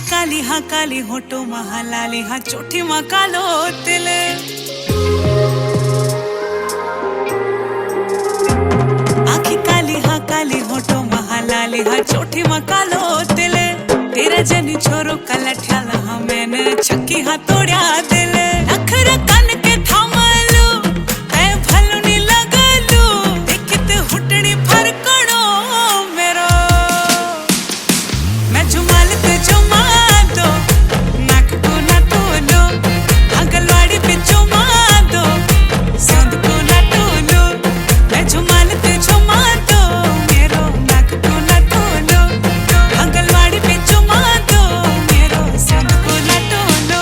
काली हाँ काली होटो महालाली हाँ चोटी माँ कालो तिल आखी काली हाँ काली होटो महालाली हाँ चोटी माँ कालो तिल तेरा जनी छोरो कलठ्याला हाँ मैंने छक्की हाँ तोड़या दिल नखरा कन के थामलू ऐ भलो नी लगलू देखित हुटनी फरकणो मेरो मैं जुमाल ते जुमा दो नाक को ना तोलो आंगलवाड़ी पे जुमा दो संद को ना तोलो मैं जुमाल ते जुमा दो मेरो नाक को ना तोलो आंगलवाड़ी पे जुमा दो मेरो संद को ना तोलो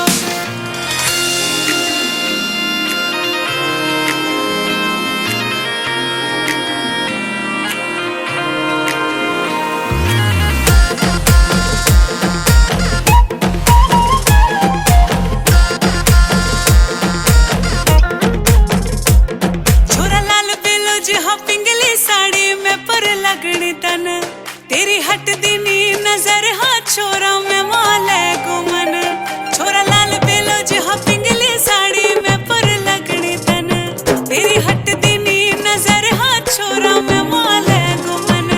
पिंगली साड़ी में पर लगनी तन तेरी हट दीनी नजर हाँ छोरा में माले गुमन छोरा लाल बेलो जी हाँ पिंगली साड़ी में पर लगनी तन तेरी हट दीनी नजर हाँ छोरा में माले गुमन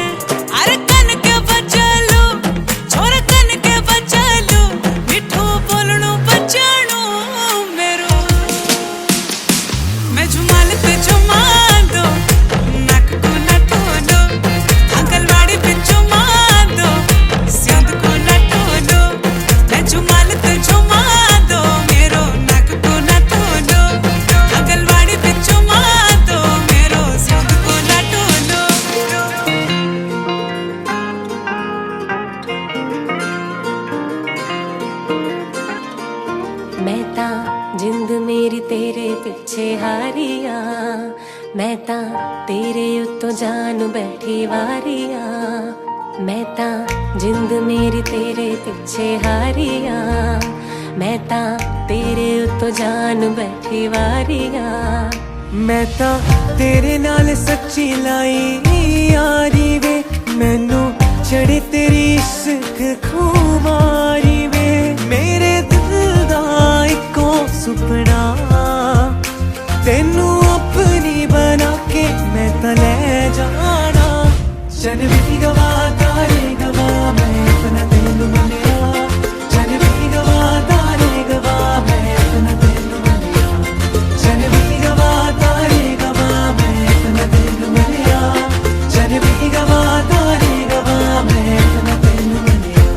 अरे कन के बचलू छोरा कन के बचलू मिठू बोलणू बचाणू मेरो मैं जुमाल पे जुमा दो मैं ता जिंद मेरी तेरे पिछे हारिया मैं ता तेरे उत्तो जान बैठी वारिया मैं ता जिंद मेरी तेरे पिछे हारिया मैं ता तेरे उत्तो जान बैठी वारिया मैं ता तेरे नाल सच्ची लाई यारी वे मैनू चढ़े तेरी इश्क खुमारी वे मेरे दिल दा इको सुपना तेनू अपनी बना के मैं ता ले जाना चल भी गवा तारे गवा मैं अपना तेनू मनिया चल भी गवा तारे गवा मैं अपना तेनू मनिया चल भी गवा तारे गवा मैं अपना तेनू मनिया चल भी गवा तारे गवा मैं अपना तेनू मनिया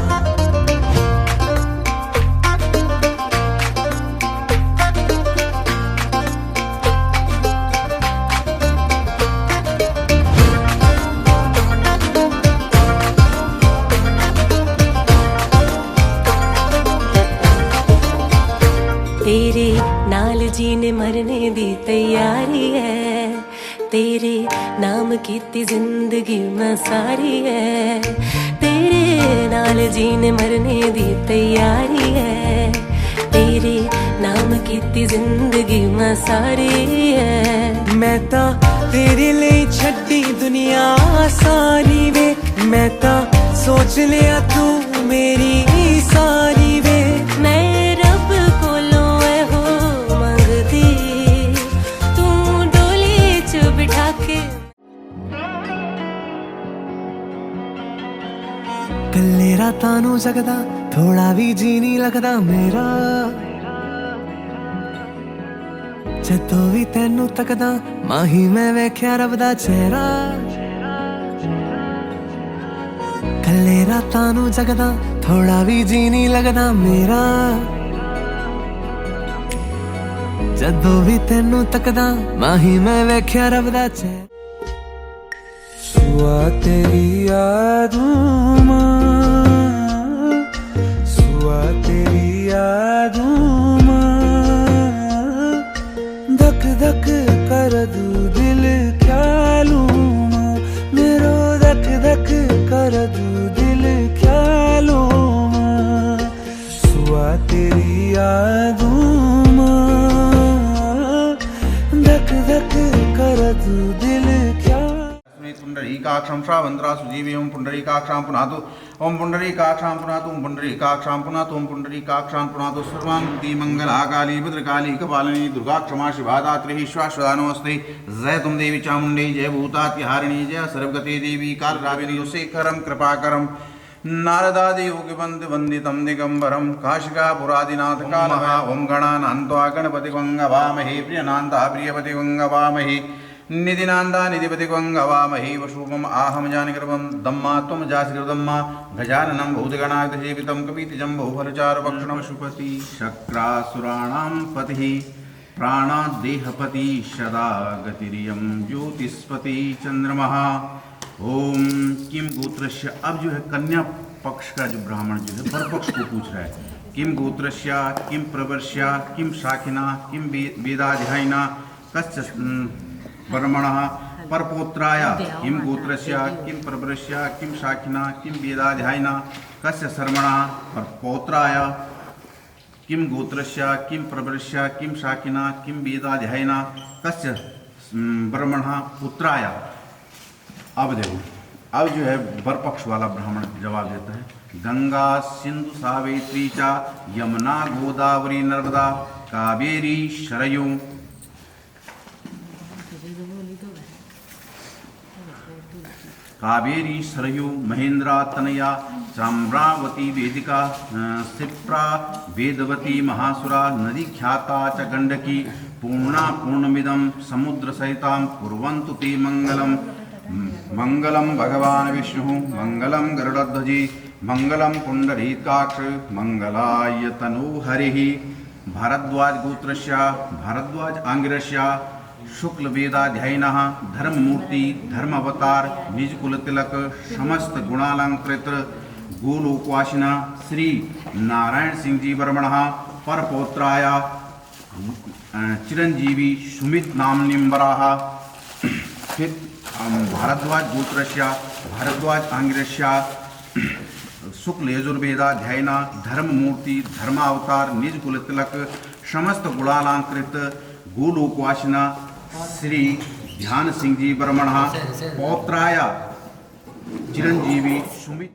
तेरे नाल जीने मरने दी तैयारी है तेरे नाम कीती जिंदगी मैं सारी है तेरे नाल जीने मरने दी तैयारी है तेरे नाम कीती जिंदगी मैं सारी है मैं ता तेरे लिए छड्डी दुनिया सारी वे मैं ता सोच लिया तू मेरी सारी वे मैं रब कोलों हो मंगदी तू डोली च बिठा के कल्ले रातां नूं जगदा थोड़ा भी जी नहीं लगदा मेरा ਜਦੋਂ ਵੀ ਤੈਨੂੰ ਤੱਕਦਾ ਮਾਹੀ ਮੈਂ ਵੇਖਿਆ ਰੱਬ ਦਾ ਚਿਹਰਾ ਕੱਲੇ ਰਾਤਾਂ ਨੂੰ ਜਗਦਾ ਥੋੜਾ ਵੀ ਜੀ ਨਹੀਂ ਲੱਗਦਾ ਮੇਰਾ ਜਦੋਂ ਵੀ ਤੈਨੂੰ ਤੱਕਦਾ ਮਾਹੀ ਮੈਂ ਵੇਖਿਆ ਰੱਬ ਦਾ ਚਿਹਰਾ ਸੁਆ ਤੇਰੀ ਯਾਦੋਂ ਮਾਂ ਸੁਆ ਤੇਰੀ ਯਾਦੋਂ धक धक कर दू दिल ख्यालों मेरो धक धक कर दू दिल ख्यालों सुआ तेरी यादों धक धक कर दू दिल ख्याल पुंडरीकाक्षं श्रावन्त्रासु जीवी ओं पुंडरीकाक्षां पुनातु ओं पुंडरीकाक्षां पुनातु ओं पुंडरीकाक्षां पुनातु ओं पुंडरीकाक्षां पुनातु सर्वान्ति मंगलाकाली भद्रकाली कपालिनी दुर्गा क्षमा शिवा दात्री श्वाश्वदा नमस्ते जय तुम देवी चामुण्डी जय भूतात्यहारिणी जय सर्वगते देवी कालराविनी शेखरं कृपाकरं नारदादि योगिवन्द वन्दितं दिगम्बरं काशिकापुरादिनाथ कालः ओं गणानान्त्वा गणपतिगङ्गवामहे प्रियनान्ता प्रियपतिगङ्गवामहे निधिनान्दा निधिपतिगङ्गवामहे वशुभम् आहं जानकृपं दम्मा त्वं जाश्रिदम्मा गजाननं भूतगणाधिसेवितं कपितजम्बोफलचारुभक्षणं पशुपति शक्रासुराणां पतिः प्राणादेहपति सदा गतिरियं ज्योतिष्पति चंद्रमः ओम किम गोत्रस्य। अब जो है कन्या पक्ष का जो ब्राह्मण जो है वर पक्ष को पूछ रहा है किम गोत्रस्य किम प्रवर्ष्या किम शाखिना किम वेदाध्यायिना कस्य ब्रह्मणः परपोत्राय किं गोत्रस्य किं प्रवृश्य किं शाखिना किं वेदाध्यायिना कस्य शर्मणः परपोत्राय किं गोत्रस्य किं प्रवृश्य किं शाखिना किं वेदाध्यायिना कस्य ब्रह्मणः पुत्राय। अब देखो अब जो है वर पक्ष वाला ब्राह्मण जवाब देता है गंगा सिंधु सावित्री चा यमुना गोदावरी नर्मदा कावेरी शरयू कावेरी सरयू महेंद्रा तनया चाम्रावती वेदिका क्षिप्रा वेदवती महासुरा नदी ख्याता च गंडकी पूर्णा पूर्णमिदं समुद्र सहितां कुर्वन्तु ते मंगलम मंगलम भगवान विष्णु मंगलम गरुड़ध्वजी मंगलम पुंडरीकाक्ष मंगलाय तनु हरिः। भारद्वाज गोत्रस्य भारद्वाज आंगिरस्य शुक्ल वेदाध्यायिनः धर्ममूर्ति धर्म अवतार निज कुल तिलक समस्त गुणालंकृत गोलोकवासिना श्री नारायण सिंह जी वर्मणः परपौत्राय चिरंजीवी सुमित नामनिम्बराः। फिर भारद्वाज गोत्रस्य भारद्वाज आंगिरस्य शुक्ल यजुर्वेदाध्यायिना धर्ममूर्ति धर्मावतार निज कुल तिलक समस्त गुणालंकृत गोलोकवासिना श्री ध्यान सिंह जी वर्मणः पौत्राय चिरंजीवी सुमित।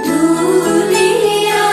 दुनिया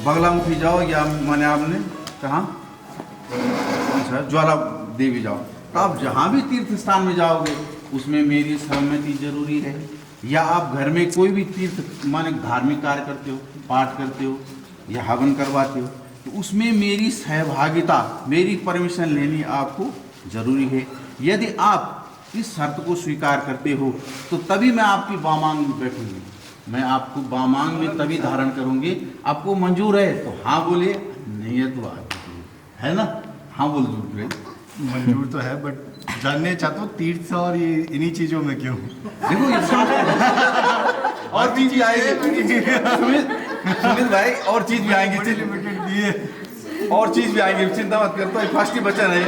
बगलामुखी जाओ या माने आपने कहाँ कौन सा ज्वाला देवी जाओ, तो आप जहाँ भी तीर्थ स्थान में जाओगे उसमें मेरी सहमति जरूरी है। या आप घर में कोई भी तीर्थ माने धार्मिक कार्य करते हो, पाठ करते हो या हवन करवाते हो, तो उसमें मेरी सहभागिता, मेरी परमिशन लेनी आपको जरूरी है। यदि आप इस शर्त को स्वीकार करते हो तो तभी मैं आपकी बामांग में बैठूंगी, मैं आपको बामांग में तभी धारण करूंगी। आपको मंजूर है तो हाँ बोलिए, नहीं है तो आप है ना, हाँ बोल दो। मंजूर तो है, बट जानने चाहता हूँ तीर्थ और ये इन्हीं चीज़ों में क्यों? देखो ये और चीज भी आएगी सुमित भाई, और चीज भी आएंगी, लिमिटेड दिए और चीज भी आएंगी, चिंता मत करता, फर्स्ट ही वचन है।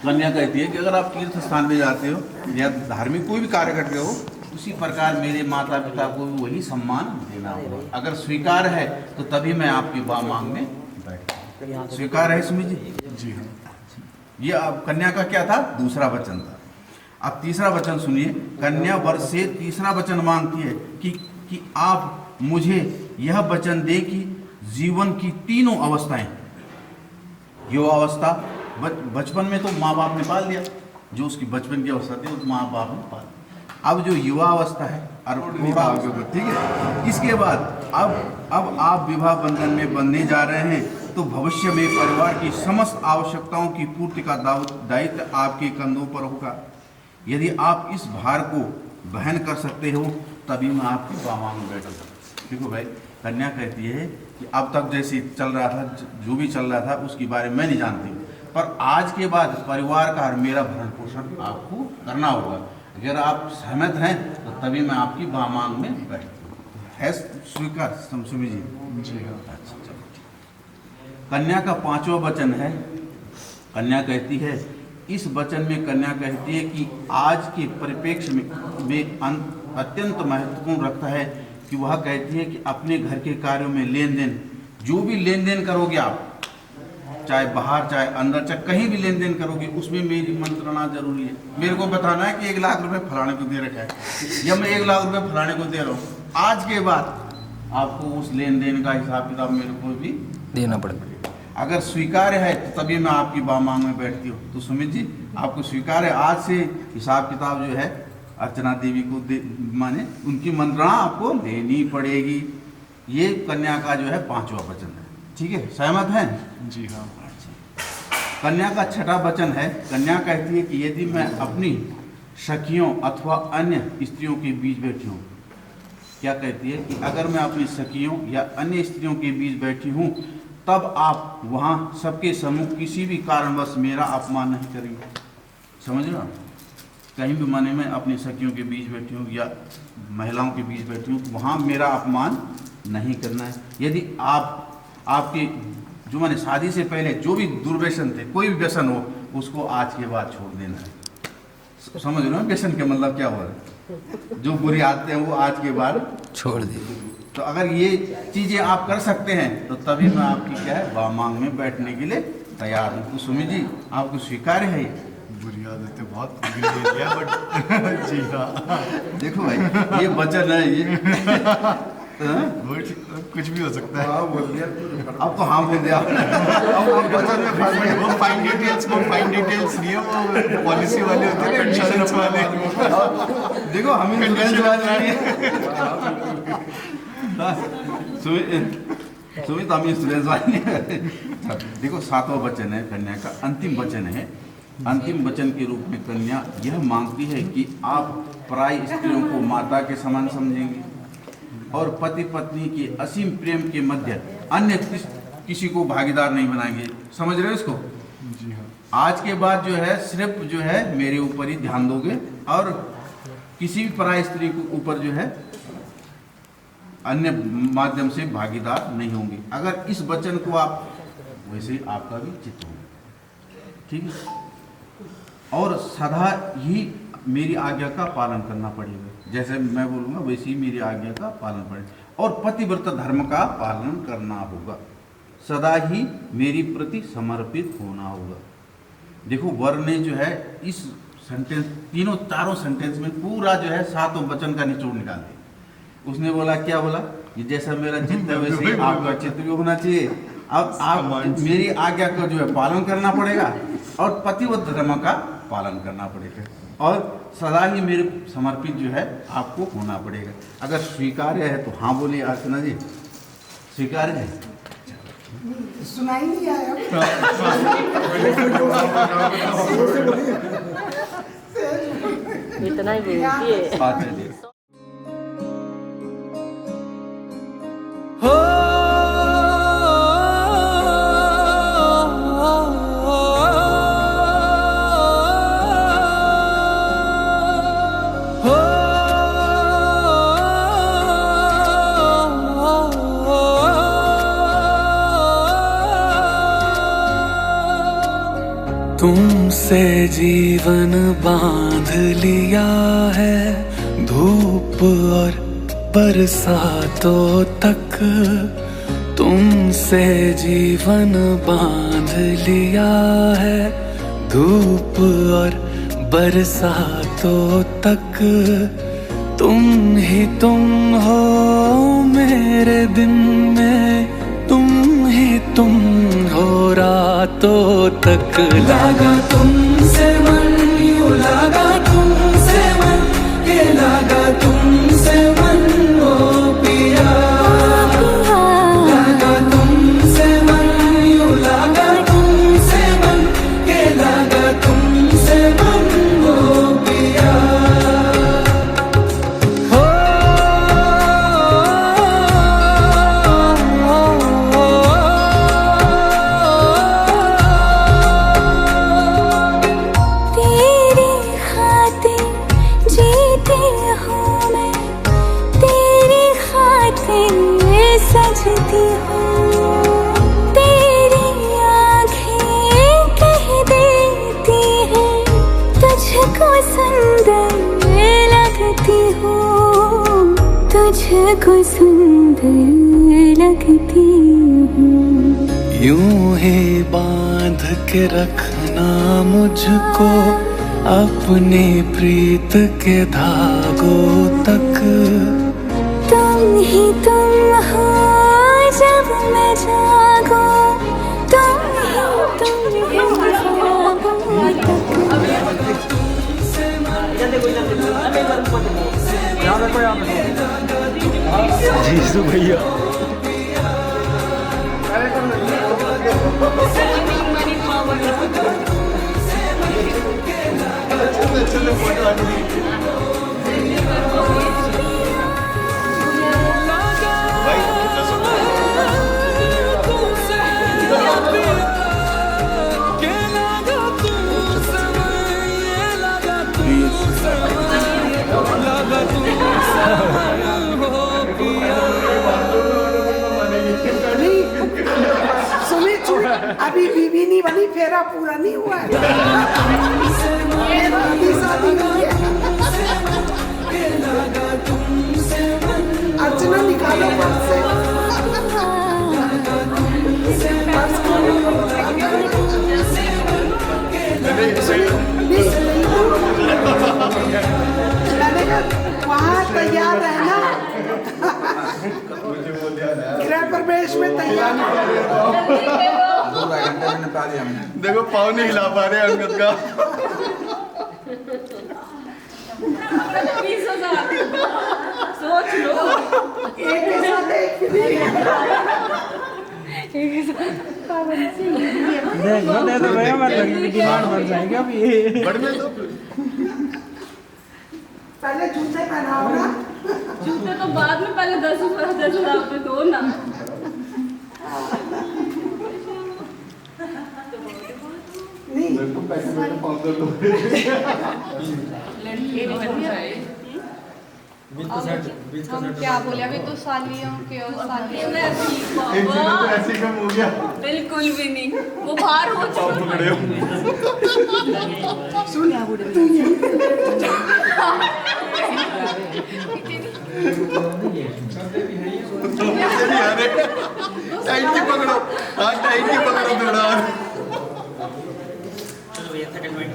कन्या कहती है कि अगर आप तीर्थ स्थान पे जाते हो या धार्मिक कोई भी कार्य करते हो, उसी प्रकार मेरे माता पिता को भी वही सम्मान देना होगा। अगर स्वीकार है तो तभी मैं आपकी बामांग में बैठूंगा। स्वीकार है सुमित जी? जी हाँ। ये अब कन्या का क्या था, दूसरा वचन था। अब तीसरा वचन सुनिए। कन्या वर से तीसरा वचन मांगती है कि आप मुझे यह वचन दे कि जीवन की तीनों अवस्थाएं, युवा अवस्था, बचपन में तो माँ बाप ने पाल दिया, जो उसकी बचपन की अवस्था थी वो माँ बाप ने पाल, अब जो युवा अवस्था है और ठीक है, इसके बाद अब आप विवाह बंधन में बंधने जा रहे हैं, तो भविष्य में परिवार की समस्त आवश्यकताओं की पूर्ति का दायित्व आपके कंधों पर होगा। यदि आप इस भार को वहन कर सकते हो तभी मैं आपकी बामांग में बैठूंगा। देखो भाई, कन्या कहती है कि अब तक जैसे चल रहा था, जो भी चल रहा था उसके बारे में मैं नहीं जानती, पर आज के बाद परिवार का और मेरा भरण पोषण आपको करना होगा। अगर आप सहमत हैं तो तभी मैं आपकी बामांग में बैठूंगा। है स्वीकार सुमी जी? जी हाँ। अच्छा चलो। कन्या का पांचवा वचन है। कन्या कहती है, इस वचन में कन्या कहती है कि आज के परिप्रेक्ष्य में अत्यंत महत्वपूर्ण रखता है कि वह कहती है कि अपने घर के कार्यों में लेन देन, जो भी लेन देन करोगे आप, चाहे बाहर चाहे अंदर चाहे कहीं भी लेन देन करोगे, उसमें मेरी मंत्रणा जरूरी है। मेरे को बताना है कि 1 लाख रुपए फलाने को दे रखा है या मैं 1 लाख रुपए फलाने को दे रहा हूँ। आज के बाद आपको उस लेन देन का हिसाब किताब मेरे को भी देना पड़ेगा। अगर स्वीकार्य है तो तभी मैं आपकी बामांग में बैठती हूँ। तो सुमित जी, आपको स्वीकार है, आज से हिसाब किताब जो है अर्चना देवी को माने उनकी मंत्रणा आपको देनी पड़ेगी। ये कन्या का जो है पांचवा वचन है। ठीक है, सहमत हैं? जी हाँ। कन्या का छठा वचन है। कन्या कहती है कि यदि मैं अपनी सखियों अथवा अन्य स्त्रियों के बीच बैठी हूँ, क्या कहती है कि अगर मैं अपनी सखियों या अन्य स्त्रियों के बीच बैठी हूँ तब आप वहाँ सबके सम्मुख किसी भी कारणवश मेरा अपमान नहीं करेंगे। समझ रहे हो? कहीं भी माने मैं अपनी सखियों के बीच बैठी हूँ या महिलाओं के बीच बैठी हूँ, वहाँ मेरा अपमान नहीं करना है। यदि आपके जो मैंने शादी से पहले जो भी दुर्व्यसन थे, कोई भी व्यसन हो, उसको आज के बाद छोड़ देना है। समझ रहे हो व्यसन के मतलब क्या हो रहा है? जो बुरी आदतें हैं वो आज के बाद छोड़ दी। तो अगर ये चीज़ें आप कर सकते हैं तो तभी मैं आपकी क्या है बामांग में बैठने के लिए तैयार हूँ। तो सुमित जी, आपको स्वीकार्य है? बुरी आदतें बहुत ले लिया, बट जी हाँ। देखो भाई, ये वचन है, ये कुछ भी हो सकता है। अब तो हाँ बोल दिया। अब वचन में फंस गए। वो फाइन डिटेल्स नहीं है, वो पॉलिसी वाले होते हैं, कंडीशंस वाले। देखो हम इंश्योरेंस वाले नहीं है। सुमित हम इंश्योरेंस वाले नहीं है। देखो सातवां वचन है कन्या का, अंतिम वचन है। अंतिम वचन के रूप में कन्या यह मांगती है कि आप पराई स्त्रियों को माता के समान समझेंगे और पति पत्नी के असीम प्रेम के मध्य अन्य किसी को भागीदार नहीं बनाएंगे। समझ रहे हो इसको? जी हाँ। आज के बाद जो है सिर्फ जो है मेरे ऊपर ही ध्यान दोगे और किसी भी पराई स्त्री के ऊपर जो है अन्य माध्यम से भागीदार नहीं होंगे। अगर इस वचन को आप, वैसे आपका भी चित्त होगा। ठीक है? और सदा ही मेरी आज्ञा का पालन करना पड़ेगा। जैसे मैं बोलूँगा वैसे ही मेरी आज्ञा का पालन पड़ेगा और पतिव्रत धर्म का पालन करना होगा। सदा ही मेरी प्रति समर्पित होना होगा। देखो वर ने जो है इस सेंटेंस, चारों सेंटेंस में पूरा जो है सातों वचन का निचोड़ निकाल दिया। उसने बोला क्या बोला कि जैसा मेरा चित्त है वैसे ही आपका चित्त भी होना चाहिए। अब आप मेरी आज्ञा को जो है पालन करना पड़ेगा और पतिव्रत धर्म का पालन करना पड़ेगा और सदा ही मेरे समर्पित जो है आपको होना पड़ेगा। अगर स्वीकार्य है तो हाँ बोलिए अर्चना जी, स्वीकार्य है? सुनाई नहीं आया। इतना ही बोलती है। बात है जी। हो तुमसे जीवन बांध लिया है, धूप और बरसातों तक तुमसे जीवन बांध लिया है, धूप और बरसातों तक तुम ही तुम हो मेरे दिन में, तुम ही तुम हो रातों तक। लगा तुमसे मन, यूं लगा तुमसे मन, ये लगा तुमसे मन ओ पिया। लगा तुमसे मन, यूं लगा तुमसे मन, ये लगा तुमसे मन ओ पिया। हो तेरी खातिर जीती हूँ मैं, तेरी खातिर सजती हूँ, तेरी आँखें कह देती हैं तुझको सुंदर लगती हूँ, तुझको सुंदर लगती हूँ। यूं ही बांध के रखना मुझको अपनी प्रीत के धागों तक। तुम ही तुम हो जब मैं जागूं, तुम ही तुम हो जीसू भैया सुमित अभी बीवी नहीं बनी, फेरा पूरा नहीं हुआ है। अभी शादी हुई है। अर्चना निकालो पर्स से। मैंने कहा वहाँ तैयार रहना, गृह प्रवेश में तैयार। 2 घंटे में निपटा दिया हमने। देखो पाँव नहीं हिला पा रहे अंगद का। सोच लो। एक के साथ एक फ्री। बढ़ में तो पहले जूते पहनाओ ना। जूते तो बाद में, पहले 10,000 रुपए दो ना। नहीं मेरे को पैसे मेरे 500 दो। हम क्या बोले अभी तो सालियों के और सालियों में एक दिन तो ऐसे ही कम हो गया। बिल्कुल भी नहीं, वो बाहर हो पाँव पकड़े हो। सुन तू यही टाइट की पकड़ो, हाँ टाइट की पकड़ो थोड़ा और। सेटलमेंट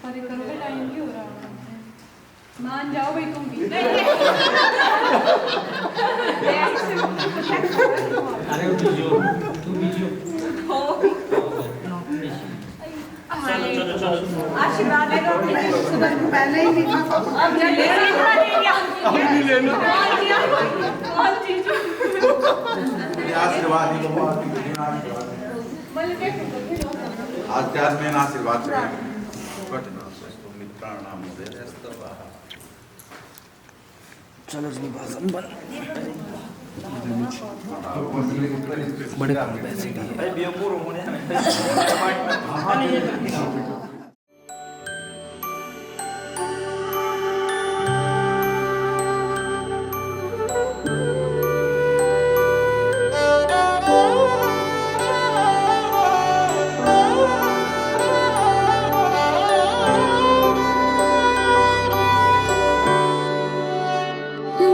अरे करोगे टाइम क्यों हो रहा है? मान जाओ भाई तुम भी। आशीर्वाद लेगा सुबह पहले ही लिखा था। अब नहीं लेना। आशीर्वाद आध्यात्मेन आशीर्वाद चलो जी भाषण बन बड़े पैसे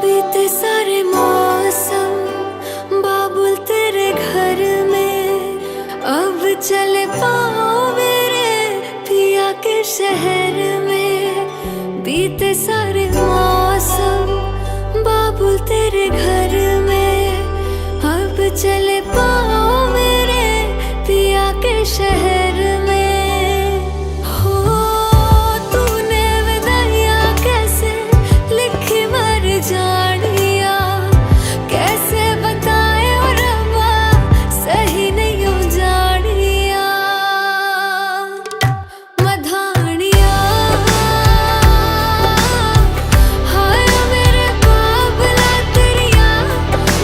बीते सारे मौसम बाबुल तेरे घर में, अब चले पाओ मेरे पिया के शहर में। बीते सारे मौसम बाबुल तेरे घर में, अब चले पाओ मेरे पिया के शहर में। हो तूने विदाइयां कैसे लिखी मर जानिया, कैसे बताए और अम्मा सही नहीं हो जानिया। मधानिया हाय मेरे बाबला तेरिया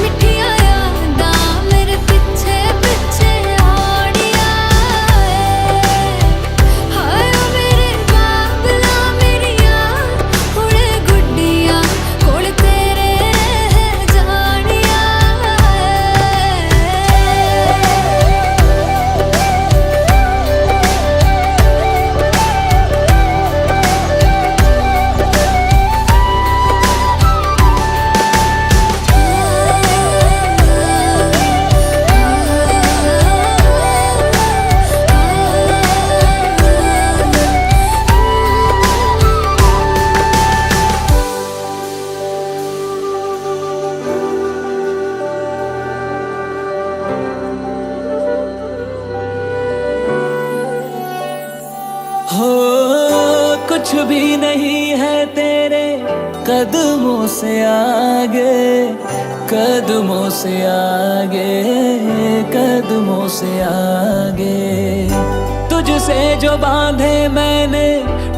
मिठिया यादा मेरे पीछे पीछे आड़िया। हाय मेरे बाबला मेरिया हुणे गुड्डिया कोल तेरे जानिया। हो कुछ भी नहीं है तेरे कदमों से आगे, कदमों से आगे, कदमों से आगे। तुझसे जो बांधे मैंने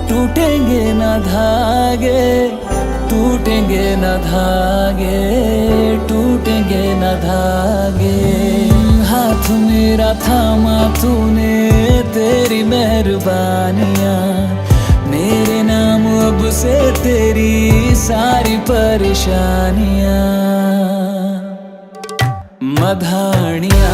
टूटेंगे ना धागे, टूटेंगे ना धागे, टूटेंगे ना धागे। हाथ मेरा थामा तूने तेरी मेहरबानियाँ, मेरे नाम अब से तेरी सारी परेशानियाँ। मधानियाँ